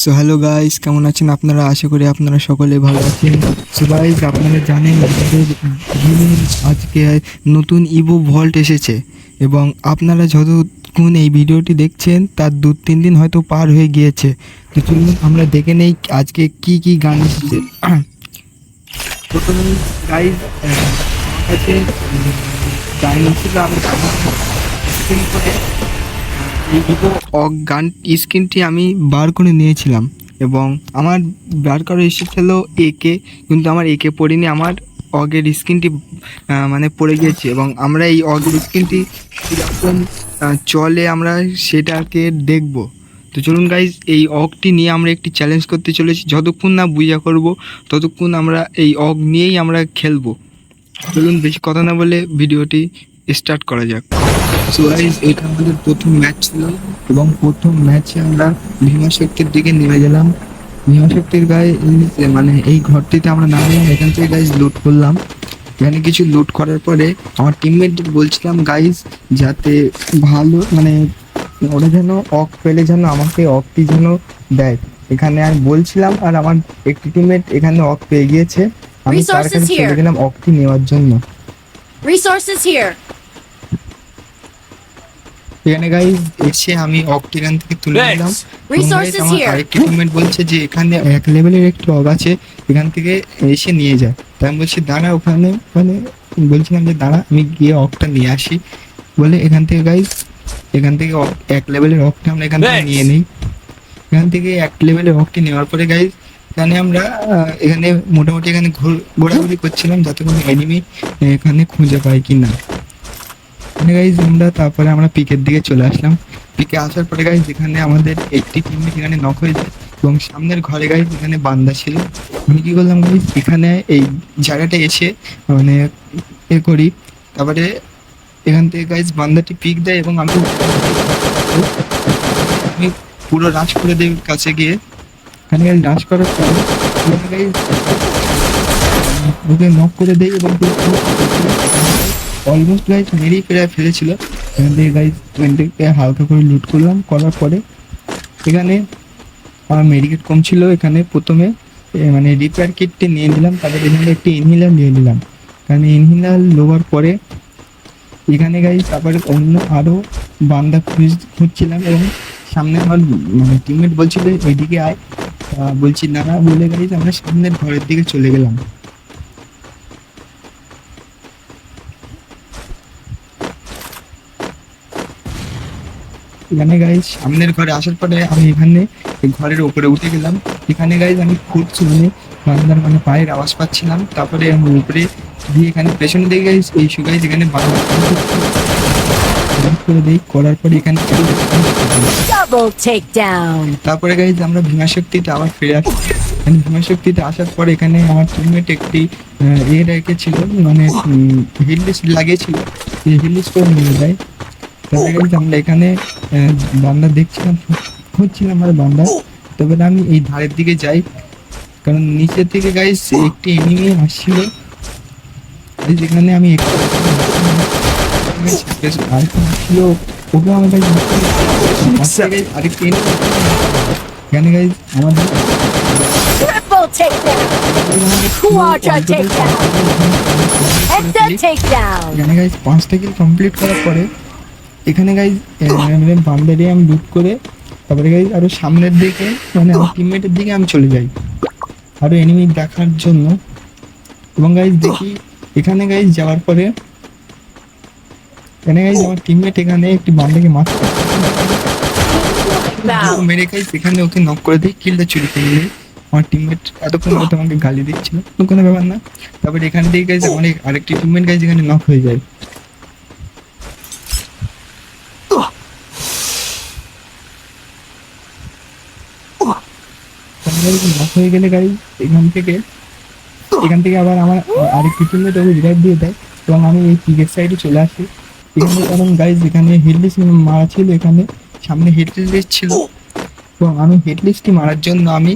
So hello guys, কেমন আছেন আপনারা? আশা করি আপনারা সকলে ভালো আছেন। সো গাইস, আপনারা জানেন আমাদের গেমের আজকে নতুন ইভো ভল্ট এসেছে এবং আপনারা যতক্ষণ এই ভিডিওটি দেখছেন তার 2-3 দিন হয়তো পার হয়ে গিয়েছে। তো চলুন আমরা দেখে নেই আজকে কি কি গান এসেছে। প্রথমে গাইস আমার কাছে গান ছিল, আমি স্ক্রিন করে এই ভিভো অগ গান স্ক্রিনটি আমি বার করে নিয়েছিলাম এবং আমার বার করে এসেছিল একে, কিন্তু আমার একে পড়িনি, আমার অগের স্ক্রিনটি মানে পড়ে গিয়েছে এবং আমরা এই অগের স্ক্রিনটি কীরকম চলে আমরা সেটাকে দেখব। তো চলুন গাইজ, এই অগটি নিয়ে আমরা একটি চ্যালেঞ্জ করতে চলেছি। যতক্ষণ না বুঝা করব ততক্ষণ আমরা এই অগ নিয়েই আমরা খেলবো। চলুন বেশি কথা না বলে ভিডিওটি স্টার্ট করা যাক। সো গাইস, এটা আমাদের প্রথম ম্যাচ ছিল এবং প্রথম ম্যাচে আমরা ভীমাশক্তির দিকে নেমে গেলাম। ভীমাশক্তির গায়ে মানে এই ঘরটিতে আমরা নামলাম, এখান থেকে গাইজ লুট করলাম। এখানে কিছু লুট করার পরে আমার টিমমেটদের বলছিলাম গাইজ যাতে ভালো মানে ওরা যেন অক পেলে যেন আমাকে অকটি যেন দেয়, এখানে আমি বলছিলাম। আর আমার একটি টিমমেট এখানে অক পেয়ে গিয়েছে, আমি তার কাছে চলে গেলাম অকটি নেওয়ার জন্য। Resources here. এখানে গাইজ এসে আমি অকটি এখান থেকে তুলে নিলাম। Resources আমার here. আরেকটি টিমমেট বলছে যে এখানে 1 লেভেলের একটি অগ আছে, এখান থেকে এসে নিয়ে যায়। তাই আমি বলছি দাঁড়া, ওখানে মানে বলছিলাম যে দাঁড়া আমি গিয়ে অকটা নিয়ে আসি বলে এখান থেকে গাইজ এখান থেকে 1 লেভেলের অকটা আমরা এখান থেকে নিয়ে নিই। এখান থেকে 1 লেভেলের অকটি নেওয়ার পরে গাইজ এখানে আমরা এখানে মোটামুটি এখানে ঘোরাঘুরি করছিলাম যাতে কোনো এনিমি এখানে খুঁজে পাই কি না। গাইজ আমরা তারপরে আমরা পিকের দিকে চলে আসলাম। পিকে আসার পরে গাইজ এখানে আমাদের একটি টিমমেট এখানে নক হয়ে যায় এবং সামনের ঘরে গাইজ এখানে বান্দা ছিল। আমি কি করলাম গাইজ, এখানে এই জায়গাটা এসে মানে করি, তারপরে এখান থেকে গাইজ বান্দাটি পিক দেয় এবং আমি পুরো রাশ করে দিই কাছে গিয়ে। এখানে গাইজ রাশ করার পরে গাইজ ওকে নক করে দেয় এবং অলমোস্ট গাইজ মেরেই ফেলেছিল। এখান থেকে গাইজ থেকে হালকা করে লুট করলাম, করার পরে এখানে আমার মেডিকেট কম ছিল, এখানে প্রথমে মানে রিপেয়ার কিটটি নিয়ে নিলাম, তারপরে এখানে একটি ইনহেলার নিয়ে নিলাম। এখানে ইনহেলার নেওয়ার পরে এখানে গাইজ তারপরে অন্য আরও বান্দা খুঁজছিলাম এবং সামনে আমার মানে টিমমেট বলছিল এদিকে আয়, বলছি না না বলে গাইজ আমরা সামনের ঘরের দিকে চলে গেলাম। এখানে গাইজ সামনের ঘরে আসার পরে আমি এখানে ঘরের উপরে উঠে গেলাম। এখানে গাইজ আমি খুঁজছি বান্দার মানে পায়ের আওয়াজ পাচ্ছিলাম, তারপরে আমি উপরে দিয়ে এখানে পেছনে দিকে গাইজ এই গাইজ এখানে করে দিই, করার পরে এখানে Double takedown. তারপরে গাইজ আমরা ভীমাশক্তিতে আবার ফিরে আসি। ভীমাশক্তিতে আসার পরে এখানে আমার টিমমেট একটি রেখেছিল মানে হিল লিস্ট লাগিয়েছিল, এই হিল লিস্ট করে নিয়ে যায়। তারপরে গাইজ আমরা এখানে বান্দা দেখছিলাম, খুঁজছিলাম আর বান্দা, তবে আমি এই ধারের দিকে যাই কারণ নিচের থেকে গাইজ একটি এনিমি আসছিল। যেখানে আমি ওকে আমার আরেকটি এখানে গাইজ আমাদের Triple takedown. Quadra takedown. Hexa takedown. এখানে গাইজ 5টা কিল কমপ্লিট করার পরে এখানে গাইজ বান্দারে আমি লুট করে তারপরে গাইজ আরো সামনের দিকে মানে আমার টিমমেটের দিকে আমি চলে যাই আরো এনিমি দেখার জন্য। এবং গাইজ দেখি এখানে গাইজ যাওয়ার পরে এখানে গাইজ আমার টিমমেট এখানে একটি বান্দাকে মারতে মেরে গাইজ এখানে ওকে নক করে দিই, কিলটা চুরি করে নিই। আমার টিমমেট এতক্ষণ মতো আমাকে গালি দিচ্ছিল, কোনো ব্যাপার না। তারপরে এখানে দিয়ে গাইজ আমার আরেকটি টিমমেট গাইজ এখানে নক হয়ে যায়। নক হয়ে গেলে গাইজ এখান থেকে আবার আমার আরেকটি টিমমেট ওকে রিভাইভ দিয়ে দেয় এবং আমি এই পিকের সাইডে চলে আসি এখানে। কারণ গাইজ এখানে হেডলিস্ট মারা ছিল, এখানে সামনে হেডলিস্ট ছিল এবং আমি হেডলিস্টটি মারার জন্য আমি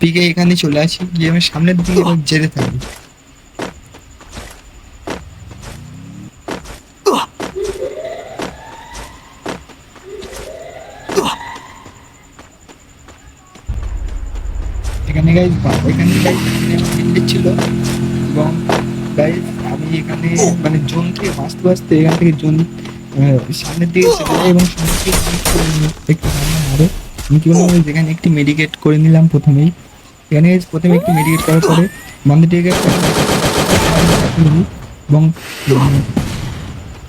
পিকে এখানে চলে আসি, গিয়ে আমি সামনের দিকে যেতে থাকি। এখানে গাইজ এখানে গাইজ টিমমেট ছিল এবং গাইজ আমি এখানে মানে জোন থেকে বাঁচতে বাঁচতে এখান থেকে জোন সামনের দিকে চলে যাই এবং সামনের দিকে একটু সামনে মারে আমি কি বললাম যেখানে একটি মেডিকেট করে নিলাম প্রথমেই। এখানে প্রথমে একটি মেডিকেট করার পরে বন্ধুটিকে এবং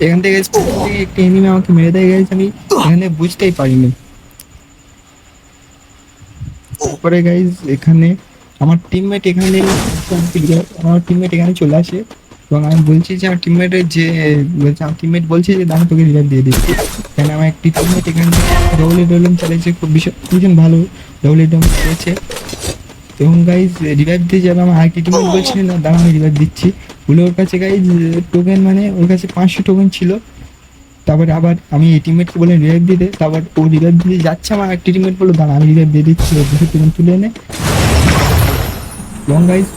এখান থেকে একটি এনিমি আমাকে মেরে দেয় গাইজ, আমি এখানে বুঝতেই পারিনি। তারপরে গাইজ এখানে আমার টিমমেট এখানে চলে আসে এবং আমি বলছি যে আমার টিমমেটের যে বলছে আমার টিমমেট বলছে যে আমি তোকে রিভাইভ দিয়ে দিচ্ছি। কেন আমার একটি টিমমেট এখানে ডবল ডবল চালিয়েছে, খুব ভীষণ ভালো ডবল চালিয়েছে এবং গাইজ রিভাইভ দিয়ে যাবে। আমার আরেকটি টিমমেট বলছিল না দাঁড়া আমি রিভাইভ দিচ্ছি বলে ওর কাছে গাইজ টোকেন মানে ওর কাছে 500 টোকেন ছিল। তারপরে আবার আমি এই টিমমেটকে বলে রিভাইভ দিতে, তারপর ও রিভাইভ দিয়ে যাচ্ছে, আমার একটি টিমমেট বললো দাঁড়া আমি রিভাইভ দিয়ে দিচ্ছি, ওর দুশো টোকেন তুলে এনে এবং গাইজ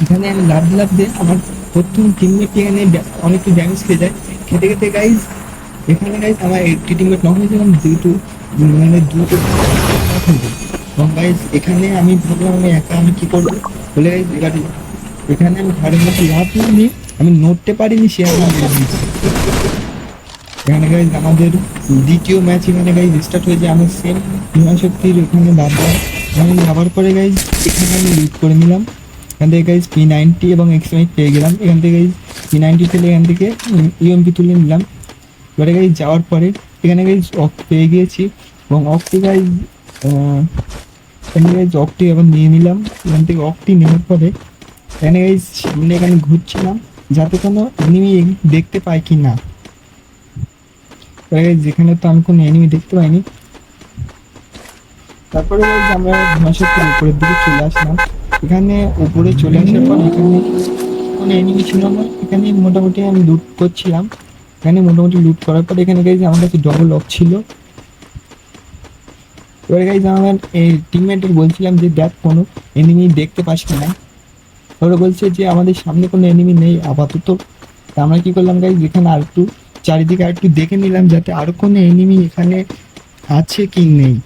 এখানে আমি লাভ দিয়ে আমার প্রথম টিমমেট এখানে অনেকটা ড্যামেজ খেয়ে যায়। খেতে খেতে গাইজ এখানে গাইজ আমার একটি টিমমেট নক হয়েছিলাম দুটো মানে দুটো এবং গাইজ এখানে আমি ভাবলাম আমি একা আমি কী করবো বলে গাইজ এখানে আমি ঘরের মধ্যে লাভ নিয়ে আমি নড়তে পারিনি, সে আমার মেরে দিয়েছে। এখানে গাইজ আমাদের দ্বিতীয় ম্যাচ এখানে গাইজ স্টার্ট হয়েছে, আমি সেম শক্তির এখানে আমি আবার পরে গাইজ এখানে আমি লুট করে নিলাম। এখান থেকে গাইজ P90 এবং এক্সএমএইচ পেয়ে গেলাম। এখান থেকে গাইজ P90 তুলে এখান থেকে ইউএমপি তুলে নিলাম। এবারে গাইজ যাওয়ার পরে এখানে গাইজ অক্ট পেয়ে গিয়েছি এবং অক্টি গাইজ এখানে গাইজ অক্টি আবার নিয়ে নিলাম। এখান থেকে অক্টি নেওয়ার পরে এখানে গাইজ সামনে এখানে ঘুরছিলাম যাতে কোনো এনিমি দেখতে পাই কি না। যেখানে তো আমি কোনো এনিমি দেখতে পাইনি। তারপরে আমরা ধোঁয়াশক্তির উপরের দিকে চলে আসলাম। এখানে উপরে চলে আসার পর এখানে কোনো এনিমি ছিল না, এখানে মোটামুটি আমি লুট করছিলাম। এখানে মোটামুটি লুট করার পর এখানে গাইজ আমার কাছে ডবল লক ছিল। এবারে গাইজ আমার এই টিমমেটকে বলছিলাম যে দেখ কোনো এনিমি দেখতে পাস না, ওরা বলছে যে আমাদের সামনে কোনো এনিমি নেই আপাতত। তা আমরা কী করলাম গাইজ এখানে আর একটু চারিদিকে আর একটু দেখে নিলাম যাতে আরো কোনো এনিমি এখানে আছে কি নেই।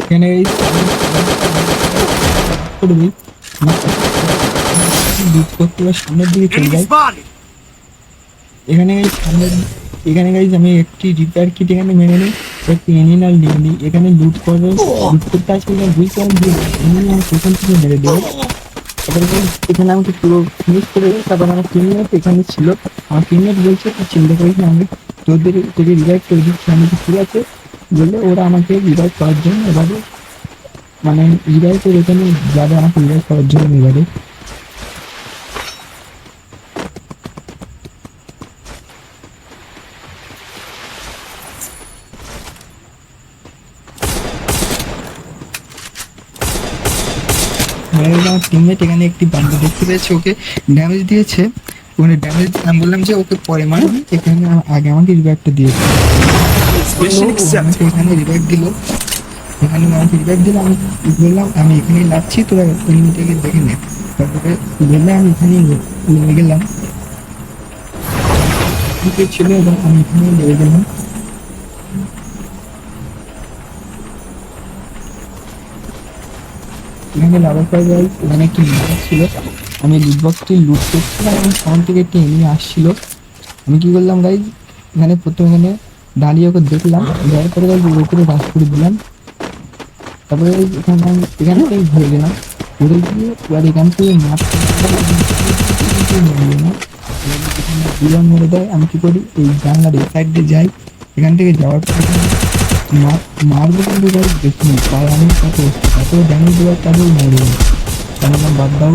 এখানে সামনের দিকে চলে যাই। এখানে গাইজ আমি একটি রিপেয়ার কিট এখানে মেনে নিই, একটি এনিনাল নিয়ে নিই। এখানে লুট করতে আসলে বুঝতে পারি যে এনিমি আমি প্রথম থেকে মেরে দেবো। তারপরে এখানে আমাকে পুরো ফিনিশ করে দেয়। তারপর আমার টিমমেট এখানে ছিল, আমার টিমমেট বলছে তুই চিন্তা করিস না আমি তোকে রিভাইভ করে দিচ্ছি, আমি ঠিক আছে বলে ওরা আমাকে রিভাইভ করার জন্য এবারে মানে রিভাইভ করে এখানে যাবে আমাকে রিভাইভ করার জন্য। এবারে আমার টিমমেট এখানে একটি বান্দা দেখতে পেয়েছে, ওকে ড্যামেজ দিয়েছে। ওখানে ড্যামেজ আমি বললাম যে ওকে পরে মার, এখানে আগে আমাকে রিভাইভটা দিয়েছে। এখানে রিভাইভ দিল, এখানে আমাকে রিভাইভ দিল। আমি বললাম আমি এখানেই লাগছি, তোরা এনিমিটাকে দেখে নে। তারপরে বললে আমি এখানেই নেমে গেলাম ছিল এবং আমি এখানেই নেমে গেলাম। এখানে লাভার পাই যাই, এখানে একটি লুটবক্স ছিল, আমি লুটবক্সটি লুট করছিলাম এবং সামনে থেকে একটি এনিমি আসছিল। আমি কী করলাম গাইজ এখানে প্রথমে এখানে দাঁড়িয়ে ওকে দেখলাম, যাওয়ার পরে গাইজ ওর উপরে বাস করে দিলাম। তারপরে এখানে থেকে ঘুরে গেলাম, ঘুরে গিয়ে এবার এখান থেকে বিলন মেরে দেয়। আমি কী করি এই জানলার এই সাইড দিয়ে যাই, এখান থেকে যাওয়ার পরে মারবো কিন্তু গাইজ দেখিনি, তাই আমি কত ড্যামেজ দেওয়ার তাদের মারবো তার বাদ দাও।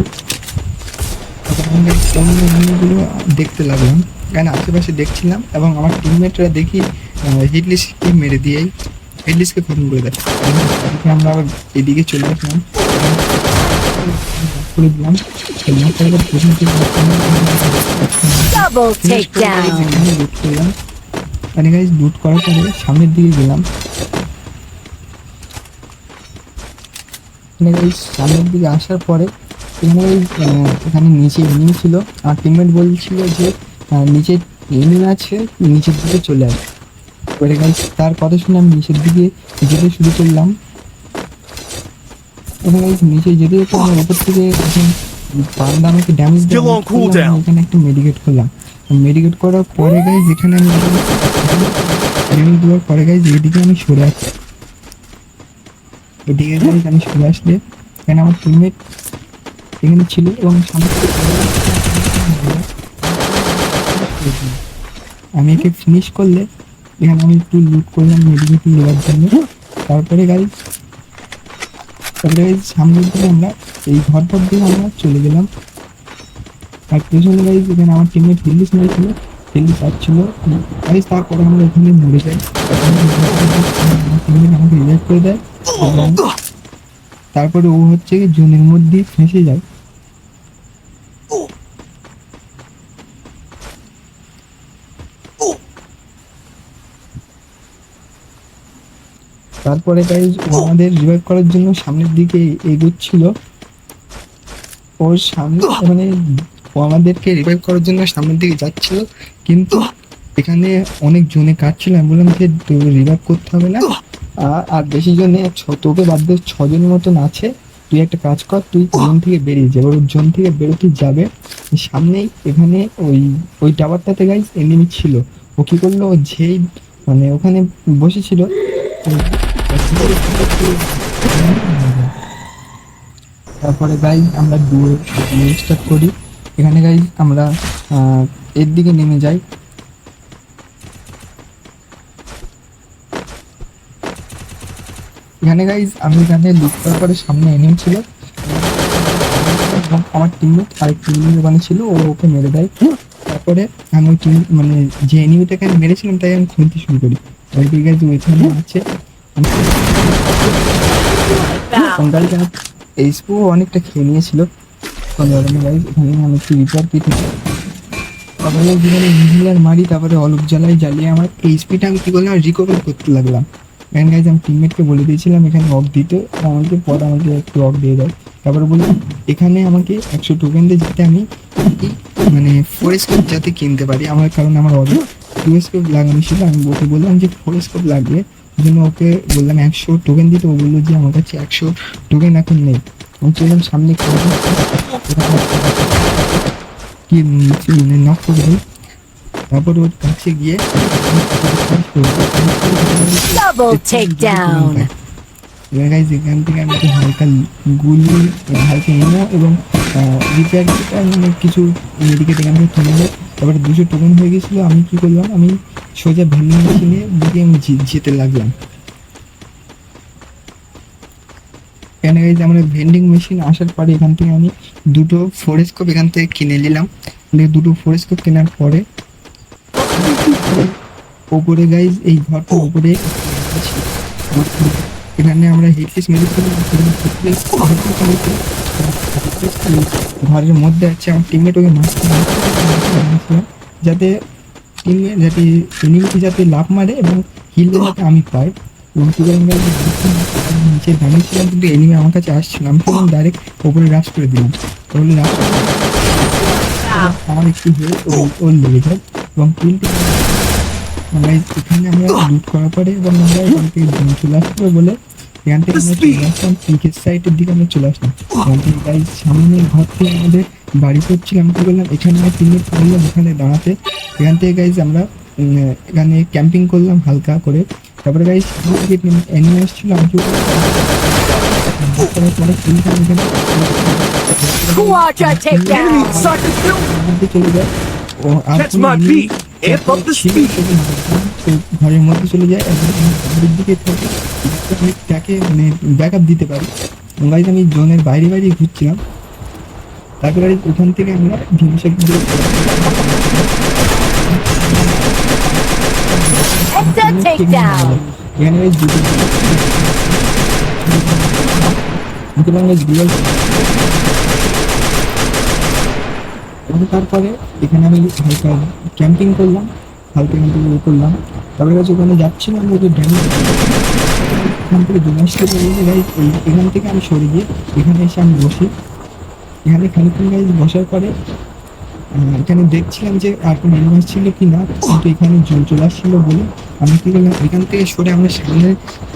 গুলো দেখতে লাগলাম, কেন আশেপাশে দেখছিলাম এবং আমার টিমমেটরা দেখি হিটলিস্টকে মেরে দিয়েই হিটলিস্টকে খতম করে দেয়। আমরা আবার এদিকে চলে আসলাম, করে দিলাম Double takedown. লুট করলাম। মানে গাইজ লুট করার পরে সামনের দিকে গেলাম, সামনের দিকে আসার পরে এখানে নিচে এনিমি ছিল। আমার টিমমেট বলছিল যে নিচে এনিমি আছে নিচের দিকে চলে আসে। এবারে গাইস তার কথা শুনে আমি নিচের দিকে যেতে শুরু করলাম। এবং গাইস নিচে যেতে যেতে আমার ওপর থেকে একজন পান্ডা আমাকে ড্যামেজ Still on cooldown. এখানে একটা মেডিকেট করলাম। মেডিকেট করার পরে গাইস যেখানে আমি ড্যামেজ দেওয়ার পরে গাইস এদিকে আমি সরে আসি। এদিকে গাইস আমি সরে আসলে এখানে আমার টিমমেট এখানে ছিল এবং সামনে আমি একে ফিনিশ করলে এখানে আমি একটু লুট করলাম মেডিকেট নেওয়ার জন্য। তারপরে গাইস সামনের দিকে আমরা এই ঘরটার দিকে আমরা চলে গেলাম। আর পেছনে গাইস এখানে আমার টিমমেট হিলিস মেরেছিল, হিলিস আসছিল গাইস। তারপরে আমরা ওখানে মরে যাই। টিমমেট আমাকে রিভাইভ করে দেয় এবং তারপরে ও হচ্ছে কি জোনের মধ্যে ফেঁসে যায়। তারপরে গাইস ও আমাদের রিভাইভ করার জন্য সামনের দিকে এগোচ্ছিল। ওর সামনে মানে ও আমাদেরকে রিভাইভ করার জন্য সামনের দিকে যাচ্ছিল, কিন্তু এখানে অনেক জনে কাটছিল। আমি বললাম যে রিভাইভ করতে হবে না, আর বেশি জনে তোকে বাদ দিয়ে 6 জনের মতন আছে, তুই একটা কাজ কর, তুই জোন থেকে বেরিয়ে যাবে। ওর জোন থেকে বেরোতে যাবে সামনেই এখানে ওই টাওয়ারটাতে গাইস এনিমি ছিল। ও কি করলো, ও যেই মানে ওখানে বসেছিল তারপরে গাইজ আমরা ডুয়ো স্টার্ট করি। এখানে গাইজ আমরা এর দিকে নেমে যাই। এখানে গাইজ আমি এখানে লুট করার পরে সামনে এনিমি ছিল এবং আমার টিমমেট আরেক টিমমেট ওখানে ছিল, ও ওকে মেরে দেয়। তারপরে আমি ওই টিম মানে যে এনিমিটাকে আমি মেরেছিলাম তাই আমি খুঁজতে শুরু করি। ওই গাইজ ওইখানে আছে এইচপো অনেকটা খেয়ে নিয়েছিল। এখানে আমি একটু রিপেয়ার কিট তারপরে যেখানে ইঞ্জিনিয়ার মারি, তারপরে অলোক জ্বালাই জ্বালিয়ে আমার এইচপিটা আমি কী করলাম রিকভার করতে লাগলাম। এখানে গাইজ আমি টিমমেটকে বলে দিয়েছিলাম এখানে অফ দিতে, আমাকে পরে আমাকে একটু অফ দিয়ে দেয়। তারপরে বললাম এখানে আমাকে 100 টোকেন দিয়ে যাতে আমি মানে 4 স্কোপ যাতে কিনতে পারি আমার, কারণ আমার অর্ডার 2 স্কোপ লাগানো ছিল। আমি ওকে বললাম যে 4 স্কোপ লাগবে, এই জন্য ওকে বললাম 100 টোকেন দিতে। ও বললো যে আমার কাছে 100 টোকেন এখন নেই। আমি চললাম সামনে কি নক করে দিই। তারপর ওর কাছে গিয়ে Double takedown. এবার গাইজ এখান থেকে আমি একটু হালকা গুলি হালকা এনো এবং রিপেয়ার মানে কিছু মেডিকেট এখান থেকে কিনে দেয়। তারপরে 200 টোকেন হয়ে গেছিলো। আমি কী করলাম, আমি সোজা ভেন্ডিং মেশিনে দিকে আমি যেতে লাগলাম। এখানে গাইজ আমরা ভেন্ডিং মেশিন আসার পরে এখান থেকে আমি 2টো 4 স্কোপ এখান থেকে কিনে নিলাম। 2টো 4 স্কোপ কেনার পরে ওপরে গাইজ এই ঘরটার উপরে এখানে আমরা হেডলিস্ট মেডিকেল ঘরের মধ্যে আছে। আমার টিমমেট ওকে যাতে টিমমেট যাতে এনিমিটি যাতে লাফ মারে এবং হিল যাতে আমি পাই। এবং নিচে দাঁড়িয়েছিলাম কিন্তু এনিমি আমার কাছে আসছিল, আমি তখন ডাইরেক্ট ওপরে রাশ করে দিলাম। তাহলে রাশ আমার একটু হয়ে ওর লেগে যায় এবং কিলটি এখানে আমরা লুট করার পরে এবং আমরা এখান থেকে চলে আসতে বলে এখান থেকে আমরা চলে আসলাম পিকের সাইডের দিকে আমরা চলে আসলাম। এখান থেকে গাইজ সামনে ঘর থেকে আমাদের বাড়ি করছিলাম, কী করলাম এখানে আমরা টিমমেট করলাম এখানে দাঁড়াতে। এখান থেকে গাইজ আমরা এখানে ক্যাম্পিং করলাম হালকা করে। তারপরে গাইজ এনিমি আসছিল আমি Quadra takedown. চলে যায় ও Catch my beat. Amp up the speed. ঘরের মধ্যে চলে যায় এবং ঘরের দিকে থাকে আমি তাকে মানে ব্যাক আপ দিতে পারি। গাইজ আমি জোনের বাইরে বাইরে ঘুরছিলাম। তারপরে ওখান থেকে আমরা Extra takedown. এখানে তারপরে এখানে আমি হালকা ক্যাম্পিং করলাম, হালকা কিন্তু করলাম। তারপরে কাছে ওখানে যাচ্ছিলাম আমি ওকে ড্যামেজ এখান থেকে ডোমেস্টিক এখান থেকে আমি সরে গিয়ে এখানে এসে আমি বসি। এখানে খানিকক্ষণ গাইজ বসার পরে এখানে দেখছিলাম যে আর কোনো এনিমি ছিল কি না, কিন্তু এখানে জল চলে আসছিল বলে আমি কি করলাম, এখান থেকে সরে আমরা সামনে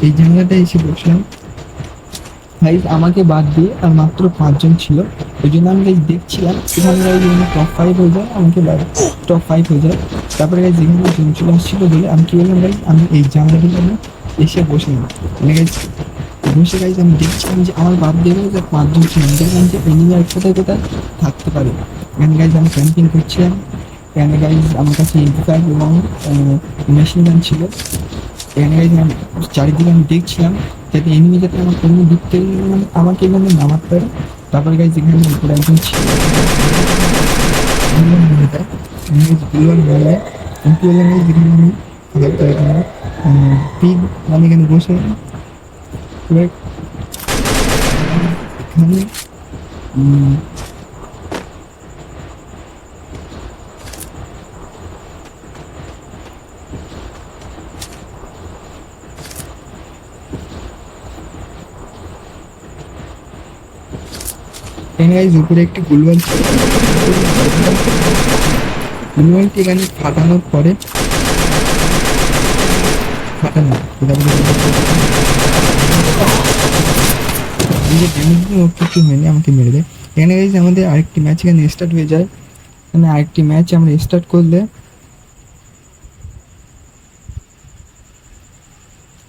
এই জায়গাটায় এসে বসলাম। গাইজ আমাকে বাদ দিয়ে আর মাত্র 5 জন ছিল, ওই জন্য আমি গাইজ দেখছিলাম এখানে গাইজ টপ 5 হয়ে যায়, আমাকে টপ 5 হয়ে যায়। তারপরে গাইজ যেখানে জন চলে আসছিল বলে আমি কি বললাম গাইজ, আমি এই জানলাটির জন্য এসে বসলাম। মানে গাইজ বসে গাইজ আমি দেখছিলাম যে আমার বাদ দিয়ে গাইজ আর 5 জন ছিল, আমি দেখলাম যে এনিমি আর কোথায় কোথায় থাকতে পারে। এখানে গাইজ আমি ক্যাম্পিং করছিলাম, এখানে গাইজ আমার কাছে MP5 এবং মেশিন গান ছিল। এখানে গাইজ আমি চারিদিকে আমি দেখছিলাম যাতে এনিমি যাতে আমার কোনো দিক থেকে মানে আমাকে এখানে নামাতে পারে। তারপরে গাইজ এখানে উপরে একজন ছিল, পিগ মানে এখানে বসে এবার এখানে এখানে গাইজ উপরে একটি গুলওয়াল ছিল, গুলওয়ালটি এখানে ফাটানোর পরে ফাটানো নিজের ড্যামেজ কিছু হয়নি, আমাকে মেরে দেয়। এখানে গাইজ আমাদের আরেকটি ম্যাচ এখানে স্টার্ট হয়ে যায়। এখানে আরেকটি ম্যাচ আমরা স্টার্ট করলে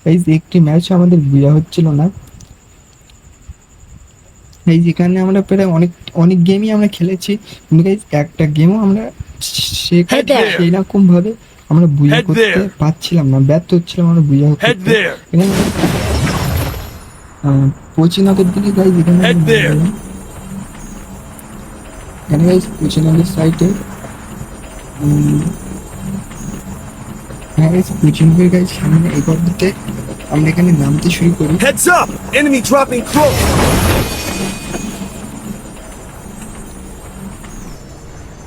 গাইজ একটি ম্যাচ আমাদের বিয়া হচ্ছিল না। এই যেখানে আমরা প্রায় অনেক অনেক গেমই আমরা খেলেছি, কিন্তু গাইজ একটা গেমও আমরা সেরকম ভাবে আমরা বুঝা Head করতে there. পারছিলাম না, ব্যর্থ হচ্ছিলাম আমরা বুঝা Head করতে। there. এখানে পচিনকের দিকে গাইজ এখানে Head there. এখানে গাইজ পচিনকের সাইডে হ্যাঁ গাইজ পচিনকের গাইজ সামনে এগোর দিতে আমরা এখানে নামতে শুরু করি। Heads up! Enemy dropping close!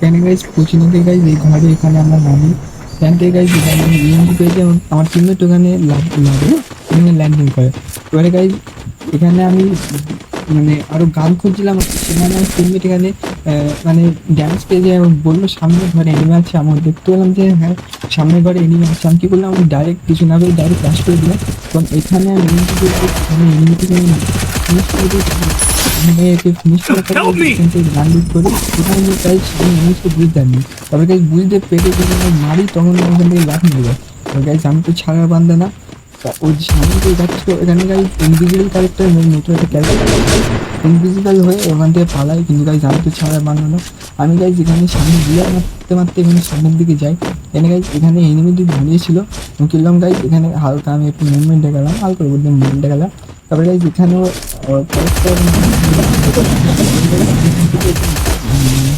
এখানে গাইজ পচিনকের গাইজ এই ঘরে এখানে আমরা নামি, এখান থেকে গাইজ এখানে ইএমপি পেয়েছি এবং আমার টিমমেট ওখানে লাগে ল্যান্ডিং করে। এবারে গাইজ এখানে আমি মানে আরো গান খুঁজছিলাম, সেখানে আমার টিমমেট এখানে মানে ড্যামেজ পেয়ে যায় এবং বললো সামনের ঘরে এনিমি আছে। আমার দেখতে পেলাম যে হ্যাঁ সামনের ঘরে এনিমি আছে, আমি কী করলাম আমি ডাইরেক্ট কিছু না করে ডাইরেক্ট ক্রাশ করে দিলাম এবং এখানে আমি এনিমিটিকে ফিনিশ করে দিয়েছি। এখানে একে ফিনিশ করে Help me! গান লুট করে এখানে গাইজ আমি এনিমিকে বুঝতে পারিনি, তবে গাইজ বুঝতে পেরে যখন আমি মারি তখন ওখান থেকে লাফ মেরে যায়। গাইজ আমি তো ছাড়া বান্ধা না, ওই সামনে দিয়ে যাচ্ছিল এখানে গাইজ ইনভিজিবল ক্যারেক্টার নতুন একটা ক্যারেক্টার ইনভিজিবল হয়ে ওখান থেকে পালাই, কিন্তু গাইজ আমি তো ছাড়া বাঁধানো। আমি গাইজ এখানে সামনে দিয়ে মারতে মারতে এখানে সামনের দিকে যাই। এখানে গাইজ এখানে এনিমি দিক দাঁড়িয়েছিল, আমি কিনলাম গাইজ এখানে হালকা আমি একটু মুভমেন্টে গেলাম, হালকা বলতে মুভমেন্টে গেলাম। তারপরে গাইজ এখানেও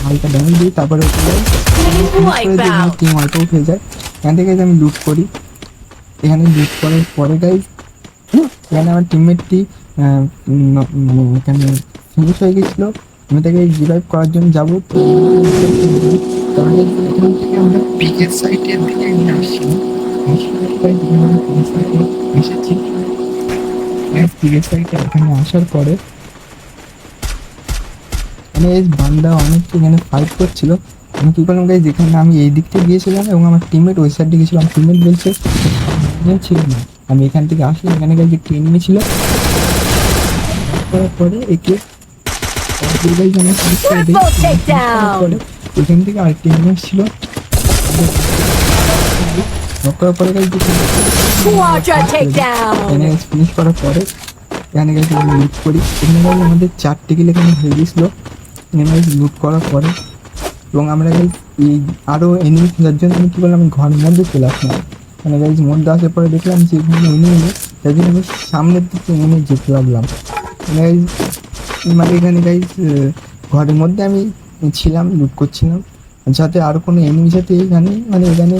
হালকা ড্যামেজ দিই, তারপরে টিম ওয়াইপ আউট হয়ে যায়। এখান থেকে আমি লুট করি, এখানে লুট করার পরে গাইজ এখানে আমার টিমমেটটি মানে এখানে ফিনিশ হয়ে গেছিলো, আমি তাকে রিভাইভ করার জন্য যাবো। তাহলে এখান থেকে আমরা পিকের সাইডের দিকে নিয়ে আসছি, এসেছি পিকের সাইডে। এখানে আসার পরে মানে এই বান্দা অনেক এখানে ফাইট করছিল, আমি কী করলাম গাইজ যেখানে আমি এই দিক থেকে গিয়েছিলাম এবং আমার টিমমেট ওই সাইডে গিয়েছিলাম, টিমমেট বলছে ছিল না, আমি এখান থেকে আসলাম। এখানে গাইজ একটি এনিমি ছিল, করার পরে একে Triple takedown. এখান থেকে আরেকটি এনিমি ছিল করার পরে গাইজ Quadra takedown. এখানে ফিনিশ করার পরে এখানে গাইজ লুট করি। এখানে গাইজ আমাদের 4টি কিল এখানে হয়ে গেছিলো। এখানে গাইজ লুট করার পরে এবং আমরা গাইজ এই আরও এনিমি খোঁজার জন্য আমি কী করলাম, আমি ঘরের মধ্যে চলে আসলাম। মানে গাইজ মধ্যে আসার পরে দেখলাম যে এখানে এনিমি নেই, তাই জন্য আমি সামনের দিকে এনিমি যেতে লাগলাম। গাইজ মানে এখানে গাইজ ঘরের মধ্যে আমি ছিলাম, লুট করছিলাম, যাতে আরও কোনো এনিমি সাথে এখানে মানে এখানে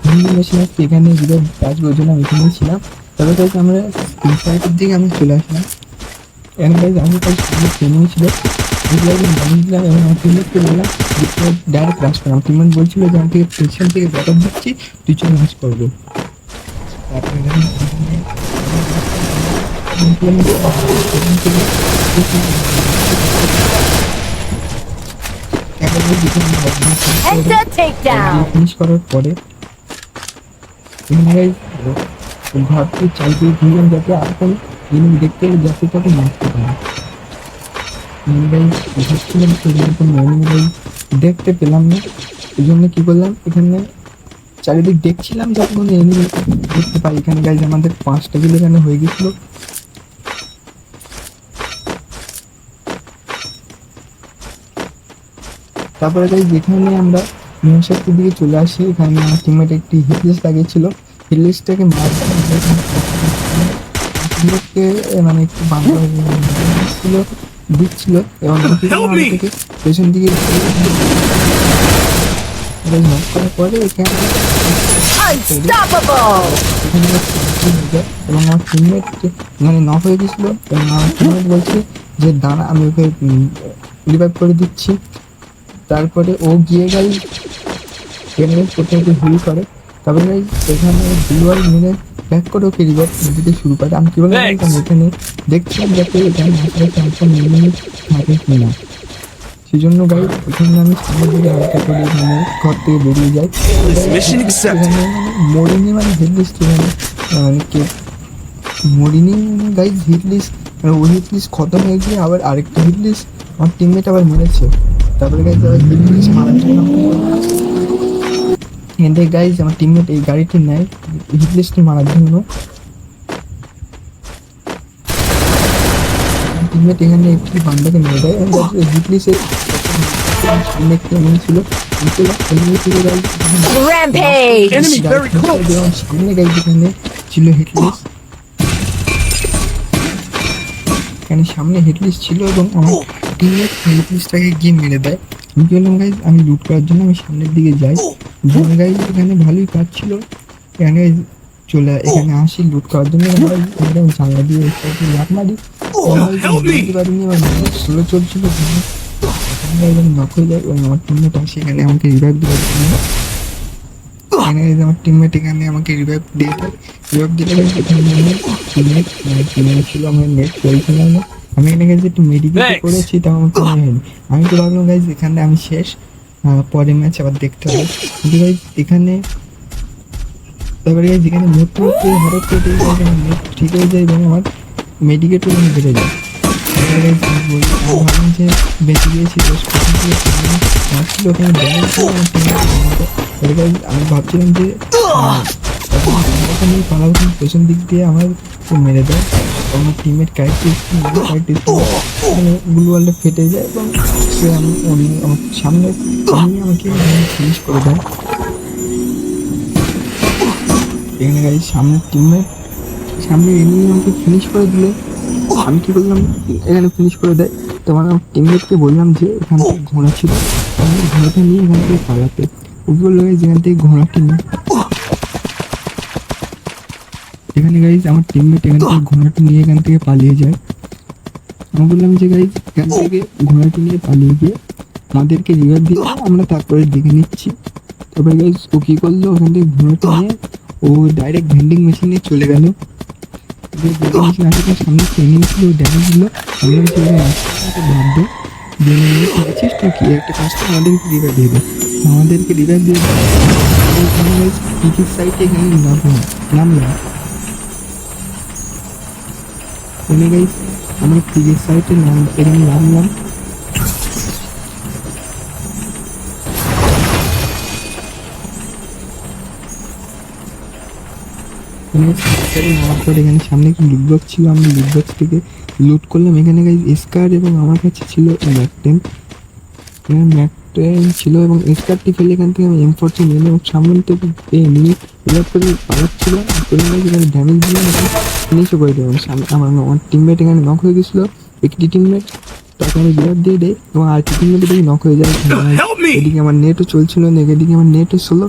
হিন্দি মেশিন আসছে, এখানে যেটা আসবে ওই জন্য আমি এখানেই ছিলাম। তবে গাইজ আমরা সাইডের দিকে আমি চলে আসলাম। এখানে গাইজ আমি তাই সামনে এনিমি ছিল, দিলাম এবং আমার টিমমেটকে বললাম ডাইরেক্ট ক্রাশ করাম। টিমমেট বলছিল যে আমি থেকে পেছন থেকে ব্যাকআপ দিচ্ছি, তুই চলে ক্রাশ করবো। তারপরে Enter takedown. ফিনিশ করার পরে এখানে ঘরটি চাইতে দিলাম যাতে আর কোনো এনিমি দেখতে এলে যাতে তাকে মারতে পারে। ভাবছিলাম সেখানে কোনো এনিমি দেখতে পেলাম না, এই জন্য কী করলাম এখানে চারিদিক দেখছিলাম যাতে কোনো এনিমি দেখতে পাই। এখানে গাইজ আমাদের 5টা কিল এখানে হয়ে গেছিলো। তারপরে গাইজ এখানে আমরা মহাশক্তির দিকে চলে আসি। এখানে আমার টিমমেট একটি হিটলিস্ট লাগিয়েছিল, হিটলিস্টটাকে টিমমেটকে মানে একটু বাংলা ছিল দিচ্ছিল এবং থেকে পেছন দিকে নক করার পরে এখানে Unstoppable. এখানে এবং আমার টিমমেট মানে নক হয়ে গেছিলো এবং আমার টিমমেট বলছে যে দাঁড়া আমি ওকে রিভাইভ করে দিচ্ছি। তারপরে ও গিয়ে গাই এখানে কোথাও হিল করে, তারপরে গাই এখানে দুয়ার মিলে ব্যাক করে ওকে রিভাইভ দিতে শুরু করে। আমি কী বললাম এখানে দেখছিলাম যাতে এখানে আসলে চান্সটা মিনিট থাকে কিনা, সেই জন্য গাই এখানে আমি সামনের দিকে হালকা করে এখানে ঘর থেকে বেরিয়ে যাই। Mission accepted. এখানে মরিনি মানে হিটলিস্ট এখানে মানে কে মরিনি মানে গাই হিটলিস্ট ওই হিটলিস্ট খতম হয়ে গিয়ে আবার আরেকটা হিটলিস্ট আমার টিমমেট আবার মেরেছে। তারপরে গাইজ আবার হিটলিস্ট মারার জন্য এখানে গাইজ আমার টিমমেট এই গাড়িটি নেয় হিটলিস্টটি মারার জন্য। টিমমেট এখানে একটি বান্দাকে মেরে দেয় এবং হিটলিস্টের সামনে একটি এনিমি ছিল Rampage. Enemy very close. এবং সামনে গাইজ এখানে ছিল হিটলিস্ট, এখানে সামনে হিটলিস্ট ছিল এবং আমার টিমমেট হিটলিস্টটাকে গিয়ে মেরে দেয়। আমি কি বললাম গাইজ আমি লুট করার জন্য আমি সামনের দিকে যাই, গাইজ এখানে ভালোই কাজ ছিল। এখানে এখানে আসি লুট করার জন্য জানলা দিয়ে লাট মারি পারিনি এবং স্লো চলছিল নক হয়ে যায় এবং আমার টিমমেট আসে এখানে আমাকে রিভাইভ দেওয়ার জন্য। এখানে আমার টিমমেট এখানে আমাকে রিভাইভ দিয়ে দেয়, রিভাইভ দিলে এখানে নেট ছিল আমার নেট চলছিল না। আমি এখানে গেছি একটু মেডিকেল করেছি তাও আমার কোনো হয়নি। আমি তো ভাবলাম গাইজ এখানে আমি শেষ, পরে ম্যাচ আবার দেখতে হবে। কিন্তু গাইজ এখানে তারপরে গাইজ এখানে মরতে মরতে হঠাৎ করে নেট ঠিক হয়ে যায় এবং আমার মেডিকেটও এখানে বেড়ে যায়। ভাবলাম যে বেঁচে গিয়েছি মারছিল ওখানে ড্যামেজ ছিল আমার টিমমেট। আমি ভাবছিলাম যে পালাবো পেছন দিক দিয়ে আমার মেরে দেয়, আমার টিমমেট ক্যারেক্টার ব্লু ওয়ালটা ফেটে যায় এবং সে আমার সামনে আমাকে ফিনিশ করে দেয়। এখানে গাড়ি সামনের টিমমেট সামনে এমনি আমাকে ফিনিশ করে দিলে আমি কী করলাম এখানে ফিনিশ করে দেয়। তো আমার টিমমেটকে বললাম যে এখান থেকে ঘোড়া ছিল আমি ঘোড়াটা নিয়ে এখান থেকে পালাতে, ওকে বললো যেখান থেকে ঘোড়াটি নিয়ে এখানে গাইজ আমার টিমমেট এখান থেকে ঘোড়াটি নিয়ে এখান থেকে পালিয়ে যায়। আমি বললাম যে গাইজ এখান থেকে ঘোড়াটি নিয়ে পালিয়ে গিয়ে আমাদেরকে রিভাইভ দিলে আমরা তারপরে দেখে নিচ্ছি। তারপরে গাইজ ও কী করলো ওখান থেকে ঘোড়াটি নিয়ে ও ডাইরেক্ট ভেন্ডিং মেশিনে চলে গেল। ভেন্ডিং মেশিন আসলে সামনে ট্রেনিং ছিল ড্যামেজ ছিল আমরা ভাববে আছিস তুই কি একটা কাজটা আমাদেরকে রিভাইভ দিয়ে দেয়, আমাদেরকে রিভাইভ দিয়ে টিকিট সাইটে এখানে নামলাম। এখানে গাইজ আমরা টিকিট সাইটে এখানে নামলাম। নামার পর এখানে সামনে একটি লুট বক্স ছিল, আমি লুট বক্স থেকে লুট করলাম। এখানে গাইজ স্কার এবং আমার কাছে ছিল ম্যাকটেন, এখানে ম্যাকটেন ছিল এবং স্কারটি ফেলে এখান থেকে আমি M14 নিলাম এবং সামনে থেকে নিয়ে রিভাইভ করে পালাচ্ছিল এখানে ড্যামেজ দিলাম এবং ফিনিশও করে দেবো। আমার টিমমেট এখানে নক হয়ে গেছিলো, একটি টিমমেট তাকে আমি রিভাইভ দিয়ে দেয় এবং আরেকটি টিমমেট দেখি নক হয়ে যায়। এদিকে আমার নেটও চলছিল না, এদিকে আমার নেটও ছিল।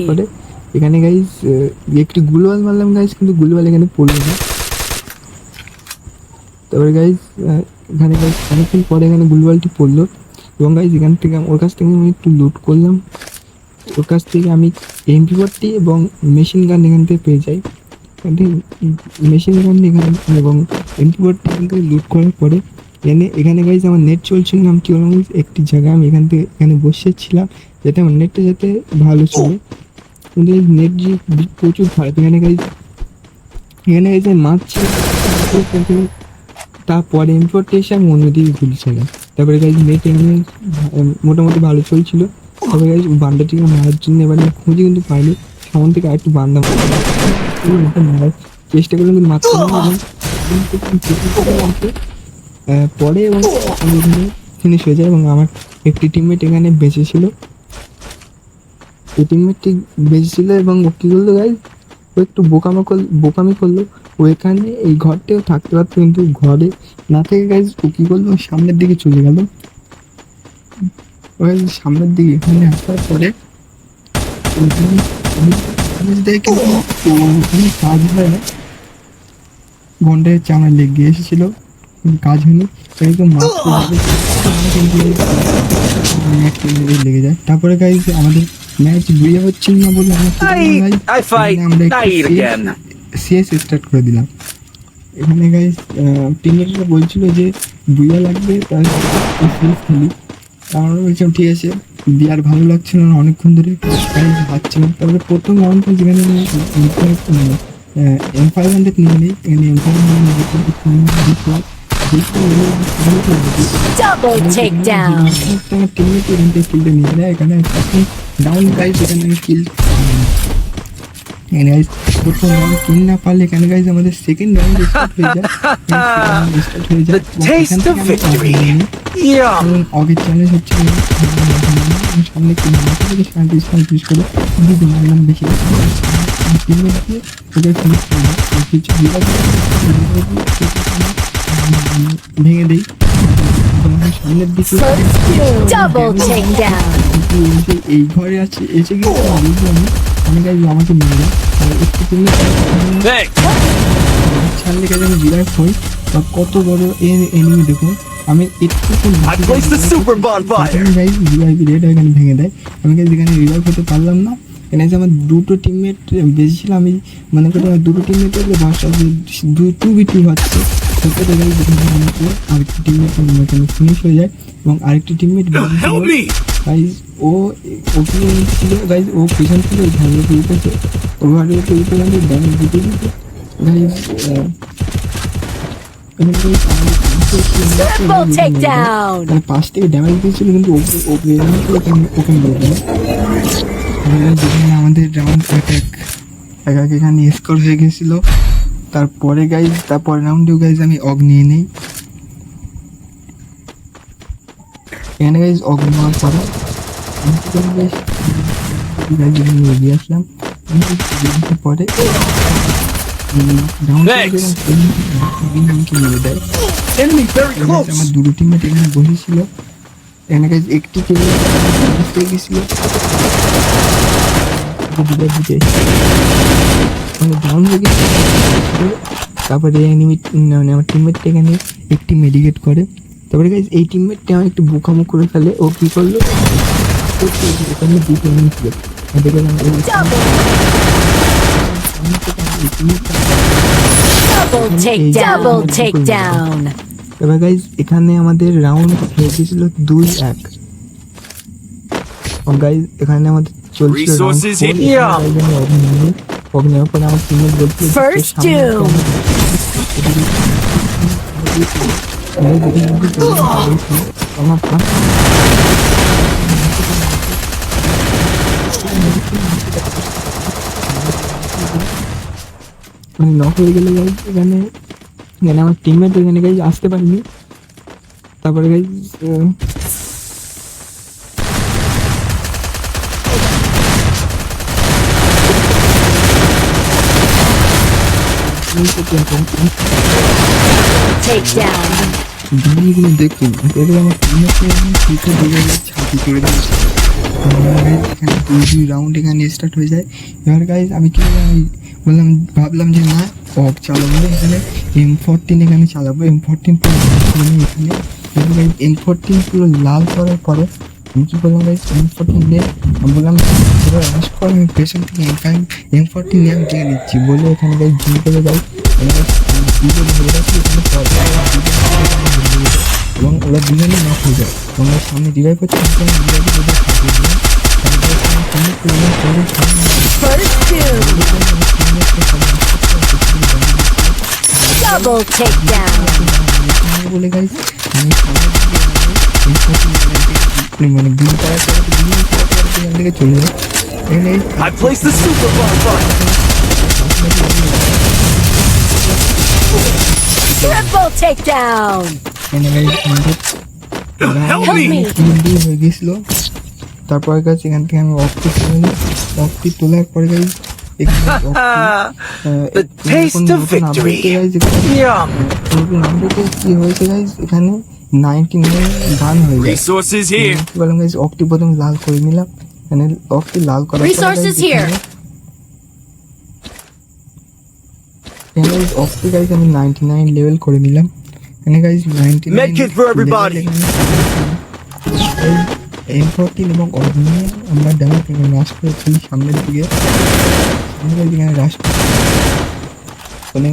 পরে এখানে গাইজ একটি গুলওয়াল মারলাম গাইজ, কিন্তু গুলওয়াল এখানে পড়লো না। তারপরে গাইজ এখানে গাইজ অনেকক্ষণ পরে এখানে গুলওয়ালটি পড়লো এবং গাইজ এখান থেকে ওর কাছ থেকে আমি একটু লুট করলাম। ওর কাছ থেকে আমি MP40 এবং মেশিন গান এখান থেকে পেয়ে যাই। মেশিন গান এখানে এবং MP40 এখান থেকে লুট করার পরে এখানে গাইজ আমার নেট চলছিল না, আমি কী বললাম একটি জায়গায় আমি এখানে বসেছিলাম যাতে আমার নেটটা যাতে ভালো চলে, কিন্তু নেট যে প্রচুর খারাপ। এখানে গাইজ মাছ ছিল, তারপরে ইম্পোর্টে এসে আমি অন্যদিকে ঘুরছিলাম। তারপরে গাইজ নেট এখানে মোটামুটি ভালো চলছিল। তারপরে গাইজ বান্দাটিকে মারার জন্য এবার আমি খুঁজে কিন্তু পাইনি, সামন থেকে আরেকটু বান্দা মারার চেষ্টা করলাম কিন্তু মারতে পারলাম না। এবং পরে এবং আমি এখানে ফিনিশ হয়ে যায় এবং আমার একটি টিমমেট এখানে বেঁচে ছিল। এই টিমমেটটি বেঁচে ছিল এবং ও কী করলো গাইজ, ও একটু বোকামি করলো। ও এখানে এই ঘরটাও থাকতে পারতো, কিন্তু ঘরে না থেকে গাইজ ও কী করলো, সামনের দিকে চলে গেল। ওই সামনের দিকে এখানে আসার পরে দেখে ওখানে কাজ হয় না, ঘন্টায় চামড়া লেগে এসেছিলো, কাজ হয়নি। একদম লেগে যায়। তারপরে গাইজ আমাদের ম্যাচ বুঝে হচ্ছিল না বলে I fight. I eat again. CS start করে দিলাম। এখানে গাইজ টিমমেটরা বলছিল যে বুইয়া লাগবে, তাহলে সিএস খেলি। আমরা বলছিলাম ঠিক আছে, বিয়ার ভালো লাগছিল না অনেকক্ষণ ধরে, হাঁটছিলাম। তারপরে প্রথম রাউন্ডটা যেখানে M500 নিয়ে নিই, এখানে M500 Double takedown. আমার টিমমেট এখান থেকে কিলটা নিয়ে নেয়। এখানে ডাউন গাইজ, এখানে আমি কিল এখানে গাইজ প্রথম রাউন্ড কিল না পারলে এখানে গাইজ আমাদের সেকেন্ড রাউন্ড স্টার্ট হয়ে যায়। The taste of victory. Yeah. এবং আগের চ্যালেঞ্জ হচ্ছে সামনে কিল থেকে 37 করে দিদি মারলাম বেশি টিমমেট দিয়ে ওদের ফিনিশ করে দেয়। কিছু ভেঙে দিই সামনের দিকে। Double takedown. এই ঘরে আছে এসে গিয়ে আমি গাইজ আমাকে মেরে দেয়। আর একটু Thanks. ছাড়লে গাইজ আমি জিরাফ হই, বা কত বড় এনিমি দেখুন। আমি একটু I placed the super bonfire. Guys GIP red এখানে ভেঙে দেয়। আমি গাইজ এখানে রিভাইভ হতে পারলাম না। এখানে যে আমার দুটো টিমমেট বেশি ছিল, আমি মনে করি আমার দুটো টিমমেটের ভরসা 2v2 হচ্ছে। সেক্ষেত্রে গাইজ আমাকে আরেকটি টিমমেট এখানে ফিনিশ হয়ে যায় এবং আরেকটি টিমমেট Help me. গাইজ ওকে ছিল গাইজ, ও পেছন ছিল ওই ঘরের উঠেছে, ও ঘরের উঠে গাইজ ড্যামেজ দিতে দিতে গাইজ Triple takedown. মানে 5 থেকে ড্যামেজ দিয়েছিল, কিন্তু ওকে যেখানে আমাদের রাউন্ড অ্যাটাক এখানে স্কোর হয়ে গেছিলো। তারপরে গাইজ তারপরে রাউন্ডেও গাইজ আমি অগ নিয়ে নেই। এখানে গাইজ অগ নেওয়ার পরে এগিয়ে আসলাম। পরে আমাকে মেরে দেয়। Enemy very close. আমার দুটো টিমমেট এখানে বসেছিল। এখানে গাইজ একটি টিম গেছিল ডাউন হয়ে গেছে। তারপরে আমার টিমমেটটা এখানে একটি মেডিকেট করে। তারপরে গাইজ এই টিমমেটটা আমার একটু বোকামো করে ফেলে। ও কী করলো, এখানে দুটো এনিমি ছিল। Double takedown. এবার গাইজ এখানে আমাদের রাউন্ড হয়ে গেছিল 2-1। গাইজ এখানে আমাদের চলছিল Resources here. নেওয়ার পরে আমার টিমমেট বলছিল First doom. আমার মানে নক হয়ে গেলে গাইজ এখানে আমার টিমমেট এখানে গাইজ আসতে পারিনি। তারপরে গাইজ Takedown. গানগুলো দেখুন, এদের আমার টিমমেটকে পিঠে ঢুকে ছাতি করে দিয়েছে। এখানে 2 রাউন্ড এখানে স্টার্ট হয়ে যায়। এবার গাইজ আমি কি ভাবলাম যে না অফ চালাবো, এখানে M14 এখানে চালাবো। M14 এখানে M14 পুরো লাল করার পরে আমি কী করলাম গাইজ, M14 নিয়ে আমি বললাম এবার আস করে আমি পেছন থেকে M14 নিয়ে আমি টেনে নিচ্ছি বলে এখানে গাইজ জুম করে যাই। এবং ওরা দুজনেই নক হয়ে যায়। তোমরা সামনে রিভাইভ হচ্ছে First doom. Double takedown. বলে গাইজ আমি মানে বিল করার পরে এখান থেকে চলে যায়। এখানে I placed the super bonfire. Triple takedown. Help me. হয়ে গেছিল। তারপরে গাছ এখান থেকে আমি অফটি তোলার পরে guys The taste of victory. Yum. কি হয়েছে গাইজ এখানে 99 গান হয়ে যায়। Resources here. কি বললাম গাইজ অফটি প্রথম লাল করে নিলাম। এখানে অফটি লাল করার পরে Resources here. অফটি গাইজ আমি 99 লেভেল করে নিলাম। এখানে guys 99 Medkit for everybody. M14 এবং অগ্নি আমরা ড্যামেজ রাশ করেছি সামনের দিকে। এখানে রাশ এখানে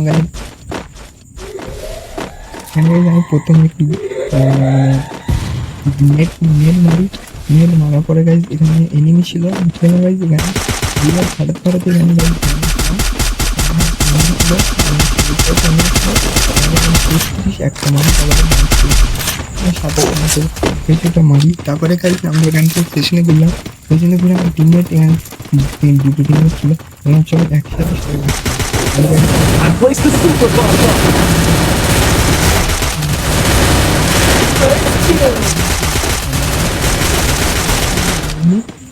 আমি প্রথম একটু নেট মারার পরে গাইজ এখানে এনিমি ছিল খেলে গাইজ এখানে দুবার ফাটাতে এখানে গাইজ একটা মারি কিছুটা মারি। তারপরে গাইজ আমরা এখান থেকে স্টেশনে ঘুরলাম। স্টেশনে ঘুরে আমার টিমমেট এখানে দুটো টিমমেট ছিল এবং সবাই একসাথে I placed the super bonfire.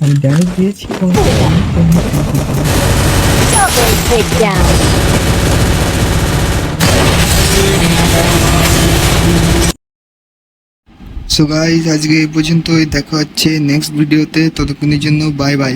আমি ড্যামেজ দিয়েছি এবং Double takedown. সো গাইজ আজকে এই পর্যন্তই, দেখা হচ্ছে নেক্সট ভিডিওতে। ততক্ষণের জন্য বাই বাই।